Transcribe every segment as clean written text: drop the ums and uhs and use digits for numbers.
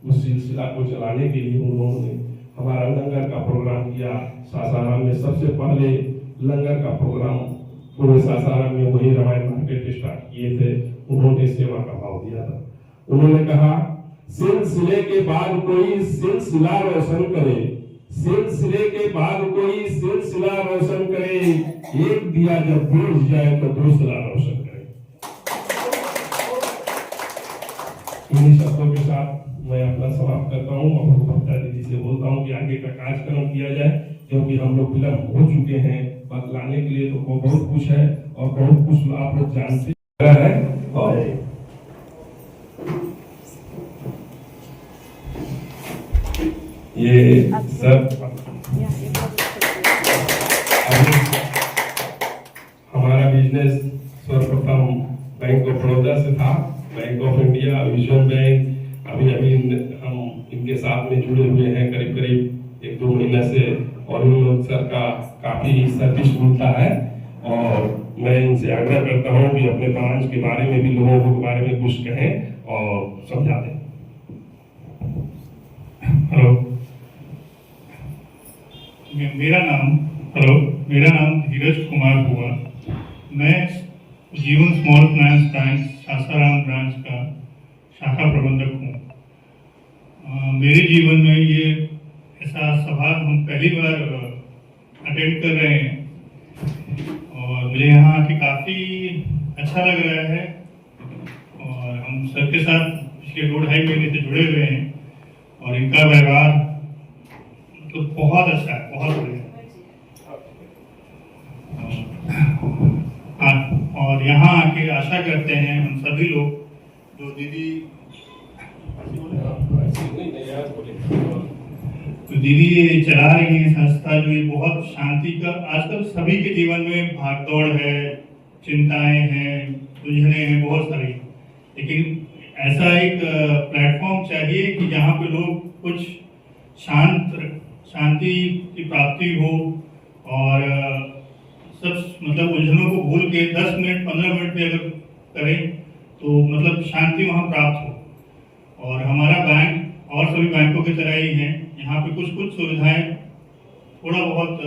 उस सिलसिला को चलाने के लिए उन्होंने हमारा लंगर का प्रोग्राम किया। सासाराम में सबसे पहले लंगर का प्रोग्राम पूरे सासाराम में वही रामायण मार्केट स्टार्ट किए थे। उन्होंने सेवा का भाव दिया था। उन्होंने कहा सिलसिले के बाद कोई सिलसिला रोशन करे, सिलसिले के बाद कोई सिलसिला रोशन करे, एक दिया जब बुझ जाए तो दूसरा रोशन करे। इन्हीं शब्दों के साथ मैं अपना समाप्त करता हूँ और भक्ता दीदी से बोलता हूँ कि आगे का कार्यक्रम किया जाए, क्योंकि हम लोग विलम्ब हो चुके हैं। बतलाने के लिए तो बहुत कुछ है और बहुत कुछ आप लोग जानते हैं। और ये सब हमारा बिजनेस सर्वप्रथम बैंक ऑफ बड़ौदा से था। Bank of India, vision bank, अभी हम इनके साथ में जुड़े हुए हैं करीब करीब 1-2 महीने से, और इन लोग सर का काफी सर्विस मिलता है। और मैं इनसे आग्रह करता हूँ कि अपने ब्रांच के बारे में भी लोगों के बारे में कुछ कहें और समझा दें। हेलो, मेरा नाम धीरज कुमार हुआ। मैं जीवन small finance bank Sasaram branch का शाखा प्रबंधक हूँ। मेरे जीवन में ये ऐसा सभा हम पहली बार अटेंड कर रहे हैं और मुझे यहाँ आके काफ़ी अच्छा लग रहा है। और हम सर के साथ पिछले 2-2.5 महीने से जुड़े हुए हैं और इनका व्यवहार तो बहुत अच्छा है, बहुत बढ़िया। और यहाँ आके आशा करते हैं हम सभी लोग जो दीदी ये चला रही है संस्था, जो ये बहुत शांति का, आजकल सभी के जीवन में भागदौड़ है, चिंताएं हैं, उलझने हैं बहुत सारी, लेकिन ऐसा एक प्लेटफॉर्म चाहिए कि जहाँ पे लोग कुछ शांति की प्राप्ति हो और सब मतलब उलझनों को भूल के 10 मिनट 15 मिनट भी अगर करें तो मतलब शांति वहाँ प्राप्त हो। और हमारा बैंक और सभी बैंकों की तरह ही है, यहाँ पे कुछ सुविधाएं थोड़ा बहुत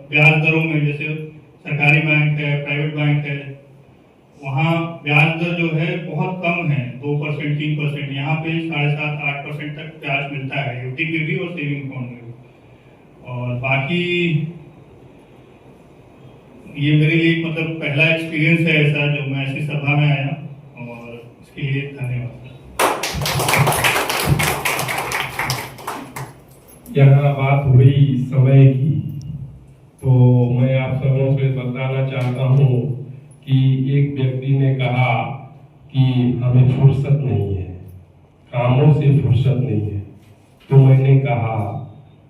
ब्याज दरों में, जैसे सरकारी बैंक है, प्राइवेट बैंक है, वहाँ ब्याज दर जो है बहुत कम है, 2% 3%। यहाँ पे 7.5-8% तक ब्याज मिलता है, यूटी में भी और सेविंग अकाउंट में भी। और बाकी ये मेरे लिए मतलब पहला एक्सपीरियंस है ऐसा, जो मैं ऐसी सभा में आया, और इसके लिए धन्यवाद। यहाँ बात हुई समय की, तो मैं आप सबों से बताना चाहता हूँ कि एक व्यक्ति ने कहा कि हमें फुर्सत नहीं है, कामों से फुर्सत नहीं है। तो मैंने कहा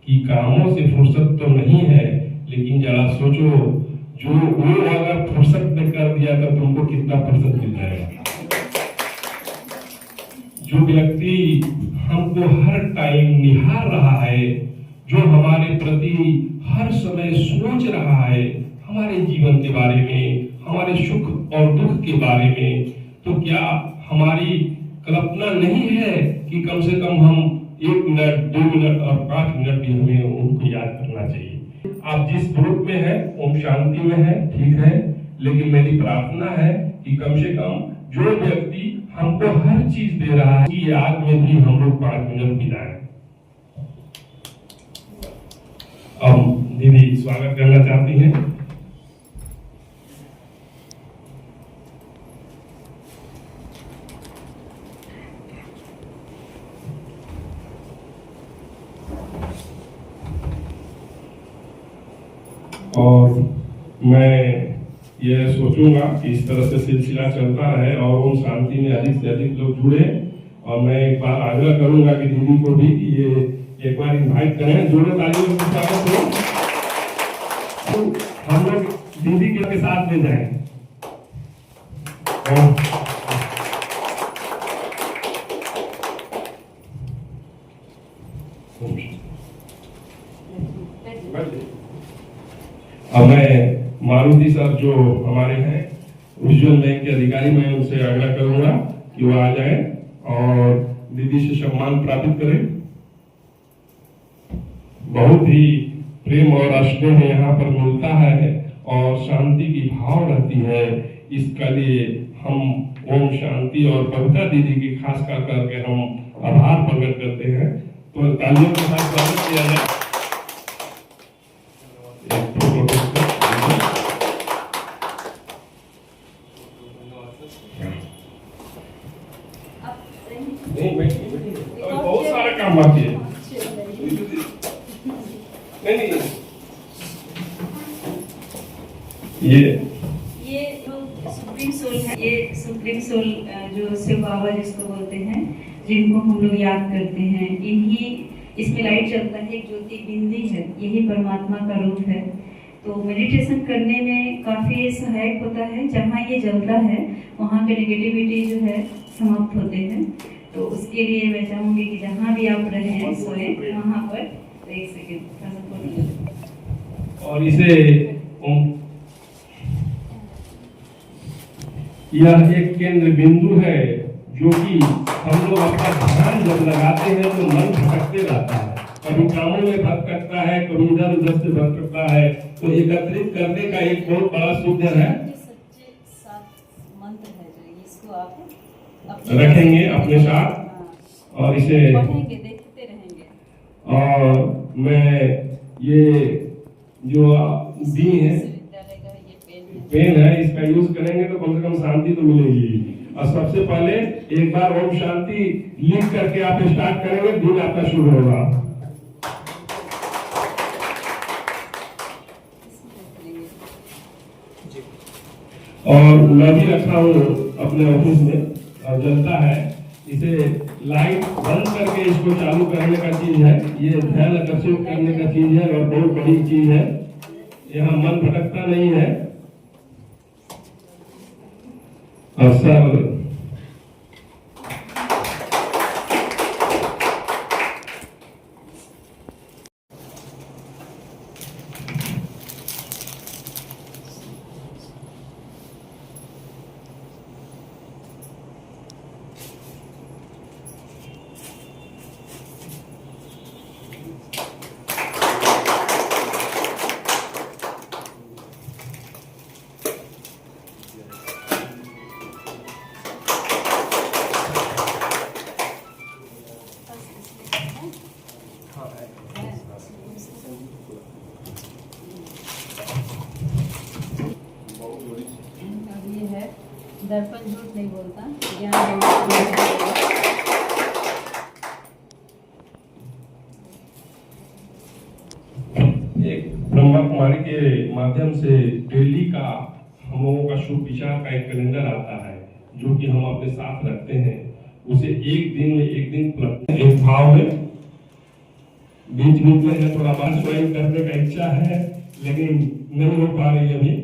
कि कामों से फुर्सत तो नहीं है, लेकिन जरा सोचो जो वो अगर फुर्सत में कर दिया तो तुमको कितना फुर्सत मिल जाएगा। जो व्यक्ति हमको हर टाइम निहार रहा है, जो हमारे प्रति हर समय सोच रहा है, हमारे जीवन के बारे में, हमारे सुख और दुख के बारे में, तो क्या हमारी कल्पना नहीं है कि कम से कम हम 1 मिनट 2 मिनट और 5 मिनट भी हमें उनको याद करना चाहिए। आप जिस ग्रुप में है, ओम शांति में है, ठीक है, लेकिन मेरी प्रार्थना है कि कम से कम जो व्यक्ति हमको हर चीज दे रहा है कि याद में भी हम लोग 5 मिनट बिताएं। अब दीदी स्वागत करना चाहती हैं। और मैं यह सोचूंगा कि इस तरह से सिलसिला चलता रहे और ओम शांति में अधिक से अधिक लोग जुड़े। और मैं एक बार आग्रह करूंगा कि दीदी को भी कि ये एक बार इनवाइट करें, जोड़े तालियों से स्वागत हो। तो हम लोग दीदी के साथ में जाएं। अब मैं मारुति सर जो हमारे हैं उज्जवल बैंक के अधिकारी, मैं उनसे आग्रह करूंगा कि वो आ जाए और दीदी से सम्मान प्राप्त करें। बहुत ही प्रेम और स्नेह यहाँ पर मिलता है और शांति की भाव रहती है। इसके लिए हम ओम शांति और कविता दीदी की खास कर करके हम आभार प्रकट करते हैं। तो तालियों के साथ स्वागत किया जाए। बहुत सारा काम बाकी है। नहीं ये जो सुप्रीम सोल है, ये सुप्रीम सोल जो शिव बाबा जिसको बोलते हैं, जिनको हम लोग याद करते हैं, इन्हीं इसमें लाइट चलता है, एक ज्योति बिंदी है, यही परमात्मा का रूप है। तो मेडिटेशन करने में काफ़ी सहायक होता है। जहाँ ये जलता है वहाँ के नेगेटिविटी जो है समाप्त होते हैं। तो उसके लिए मैं चाहूँगी कि जहाँ भी आप रहें सोए वहाँ पर एक सेकेंड और इसे यह एक केंद्र बिंदु है जो कि हम लोग अपना ध्यान जब लगाते हैं तो मन भटकते रहता है, कभी कामों में भटकता है, कभी इधर उधर से भटकता है। तो एकत्रित करने का एक बहुत बड़ा सूत्र है, सच्चे साथ मंत्र है जो इसको आप रखेंगे अपने साथ और इसे पढ़ेंगे, देखते रहेंगे। और मैं ये जो दी है विश्वविद्यालय का ये पेन है, इसका यूज करेंगे तो कम से कम शांति तो मिलेगी। और सबसे पहले एक बार ओम शांति लिख करके आप स्टार्ट करेंगे, दिन आपका शुरू होगा। और मैं भी रखा हूँ अपने ऑफिस में और जलता है। इसे लाइट बंद करके इसको चालू करने का चीज है, ये ध्यान आकर्षित करने का चीज है और बहुत बड़ी चीज है। यहाँ मन भटकता नहीं है। और सर ये है दर्पण झूठ नहीं बोलता, ज्ञान एक ब्रह्मा कुमारी के माध्यम से डेली का हम लोगों का शुभ विचार का एक कैलेंडर आता है जो कि हम अपने साथ रखते हैं। उसे एक दिन में एक भाव में बीच बीच में थोड़ा बात स्वयं करने का इच्छा है लेकिन नहीं हो पा रही अभी।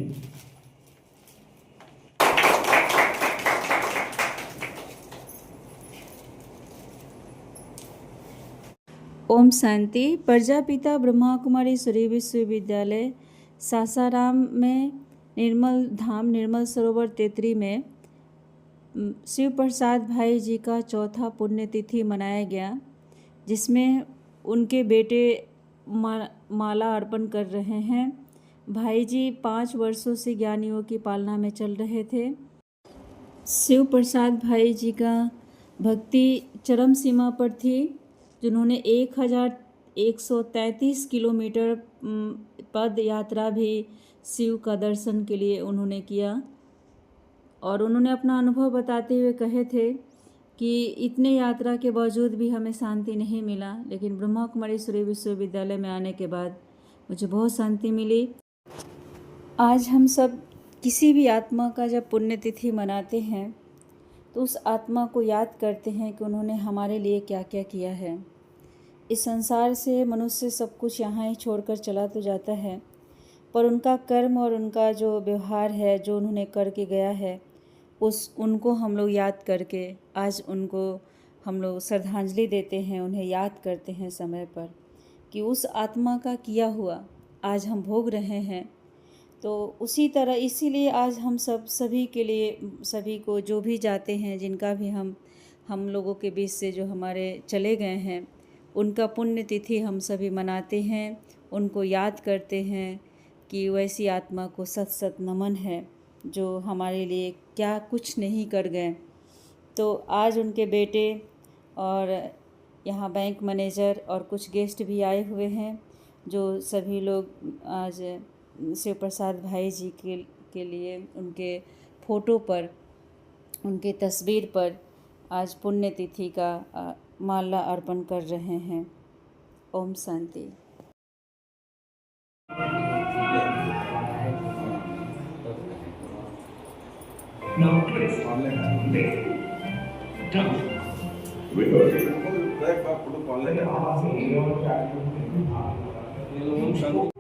ओम शांति। प्रजापिता ब्रह्मा कुमारी सूर्य विश्वविद्यालय सासाराम में निर्मल धाम निर्मल सरोवर तेतरी में शिव प्रसाद भाई जी का चौथा पुण्यतिथि मनाया गया, जिसमें उनके बेटे माला अर्पण कर रहे हैं। भाई जी 5 वर्षों से ज्ञानियों की पालना में चल रहे थे। शिव प्रसाद भाई जी का भक्ति चरम सीमा पर थी, जिन्होंने 1133 किलोमीटर पद यात्रा भी शिव का दर्शन के लिए उन्होंने किया। और उन्होंने अपना अनुभव बताते हुए कहे थे कि इतने यात्रा के बावजूद भी हमें शांति नहीं मिला, लेकिन ब्रह्मा कुमारी सूर्य विश्वविद्यालय में आने के बाद मुझे बहुत शांति मिली। आज हम सब किसी भी आत्मा का जब पुण्यतिथि मनाते हैं तो उस आत्मा को याद करते हैं कि उन्होंने हमारे लिए क्या क्या किया है। इस संसार से मनुष्य सब कुछ यहाँ ही छोड़कर चला तो जाता है, पर उनका कर्म और उनका जो व्यवहार है, जो उन्होंने करके गया है, उनको हम लोग याद करके आज उनको हम लोग श्रद्धांजलि देते हैं, उन्हें याद करते हैं समय पर कि उस आत्मा का किया हुआ आज हम भोग रहे हैं। तो उसी तरह इसीलिए आज हम सभी के लिए, सभी को जो भी जाते हैं, जिनका भी हम लोगों के बीच से जो हमारे चले गए हैं, उनका पुण्य तिथि हम सभी मनाते हैं, उनको याद करते हैं कि वैसी आत्मा को सत सत नमन है जो हमारे लिए क्या कुछ नहीं कर गए। तो आज उनके बेटे और यहाँ बैंक मैनेजर और कुछ गेस्ट भी आए हुए हैं, जो सभी लोग आज शिव प्रसाद भाई जी के लिए उनके फ़ोटो पर, उनके तस्वीर पर आज पुण्यतिथि का माला अर्पण कर रहे हैं। Om Shanti. Now please, done. Put